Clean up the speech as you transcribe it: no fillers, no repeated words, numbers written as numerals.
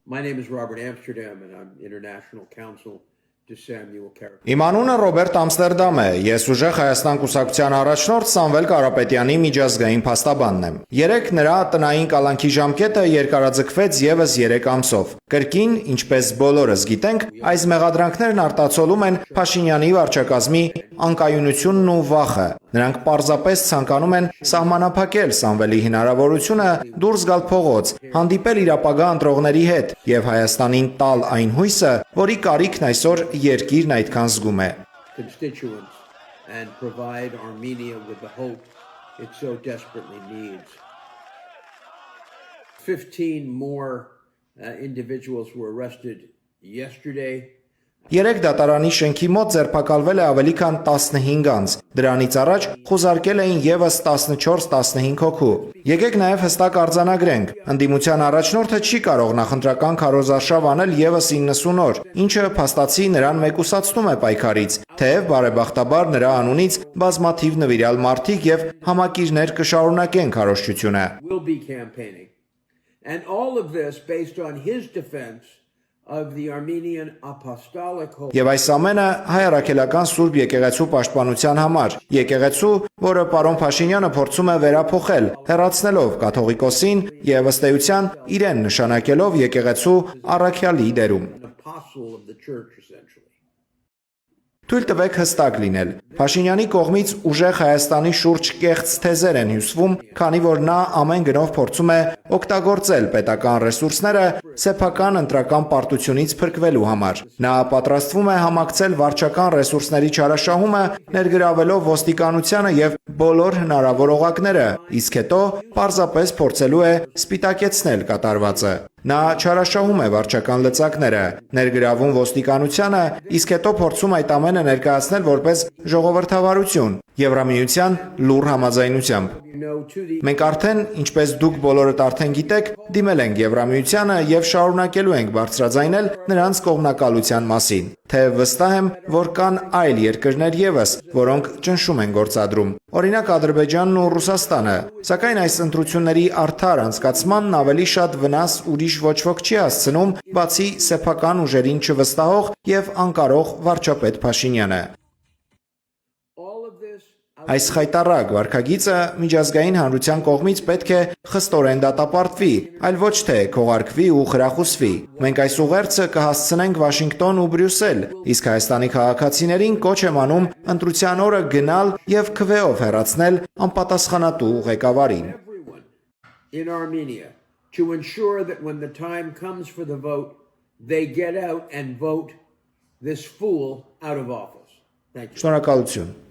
My name is Robert Amsterdam, and I'm International Counsel to Samuel Karapetyan. Իմ անունը Ռոբերտ Ամստերդամ է, ես ուժեղ Հայաստան կուսակցության առաջնորդ Սամվել Կարապետյանի միջազգային փաստաբանն եմ։ Երեկ նրա տնային կալանքի ժամկետը երկարաձգվեց եւս 3 ամսով։ Կրկին, ինչպես բոլորս գիտենք, այս մեղադրանքներն արտացոլում են Փաշինյանի վարչակազմի անկայունությունն ու վախը։ Նրանք պարզապես ցանկանում են սահմանափակել Սամվելի հնարավորությունը դուրս գալ փողոց, հանդիպել իր ապագա ընտրողների հետ եւ Հայաստանին տալ այն հույսը, որի կարիքն այսօր երկիրն այդքան զգում է։ Constituents and provide Armenia with the hope it so desperately needs. 15 more individuals were arrested yesterday. Երեք դատարանի շենքի մոտ ձերբակալվել է ավելի քան 15 անձ, դրանից առաջ խուզարկել էին եւս 14-15 հոգու։ Եկեք նաեւ հստակ արձանագրենք, ընդդիմության առաջնորդը չի կարող նախընտրական քարոզարշավ անել եւս 90 օր, ինչը փաստացի նրան մեկուսացնում է պայքարից, թեև բարեբախտաբար նրա անունից բազմաթիվ նվիրյալ մարդիկ եւ համակիրներ կշարունակեն քարոզչությունը։ Will be campaigning. And all of this based on his defense of the Armenian Apostolic Holy. Եվ այս ամենը հայ առաքելական Սուրբ եկեղեցու պաշտպանության համար, եկեղեցու, որը պարոն Փաշինյանը փորձում է վերափոխել, հեռացնելով կաթողիկոսին եւ ըստ էության իրեն նշանակելով եկեղեցու առաքյալի դերում։ An apostle of the church, essentially. Թույլ տվեք հստակ լինել։ Փաշինյանի կողմից ուժեղ Հայաստանի շուրջ կեղծ թեզեր են հյուսվում, քանի որ նա ամեն գնով փորձում է օգտագործել պետական ռեսուրսները սեփական ընտրական պարտությունից փրկվելու համար։ Նա պատրաստվում է համակցել վարչական ռեսուրսների չարաշահումը, ներգրավելով ոստիկանությանը եւ բոլոր հնարավոր օղակները, իսկ հետո պարզապես փորձելու է սպիտակեցնել կատարվածը։ Նա չարաշահում է վարչական լծակները, ներգրավում ոստիկանությանը, իսկ հետո փորձում այդ ամենը ներկայացնել որպես ժողովրդավարություն, Եվրամիության լուռ համաձայնությամբ։ Մենք արդեն, ինչպես դուք բոլորդ արդեն գիտեք, դիմել ենք Եվրամիությանը եւ շարունակելու ենք բարձրաձայնել նրանց կողմնակալության մասին, թեև վստահ եմ, որ կան այլ երկրներ եւս, որոնք ճնշում են գործադրում, օրինակ Ադրբեջանն ու Ռուսաստանը, սակայն այս ընտրությունների արդար անցկացմանն ավելի շատ վնաս ուրիշ ոչ ոք չի հասցնում, բացի սեփական ուժերին չվստահող եւ անկարող վարչապետ Փաշինյանը։ Այս խայտառակ վարքագիծը միջազգային հանրության կողմից պետք է խստորեն դատապարտվի, այլ ոչ թե քողարկվի ու խրախուսվի։ Մենք այս ուղերձը կհասցնենք Վաշինգտոն ու Բրյուսել, իսկ Հայաստանի քաղաքացիներին կոչ եմ անում ընտրության օրը գնալ եւ քվեով հեռացնել անպատասխանատու ղեկավարին։ In Armenia to ensure that when the time comes for the vote, they get out and vote this fool out of office. Thank you. Շնորհակալություն։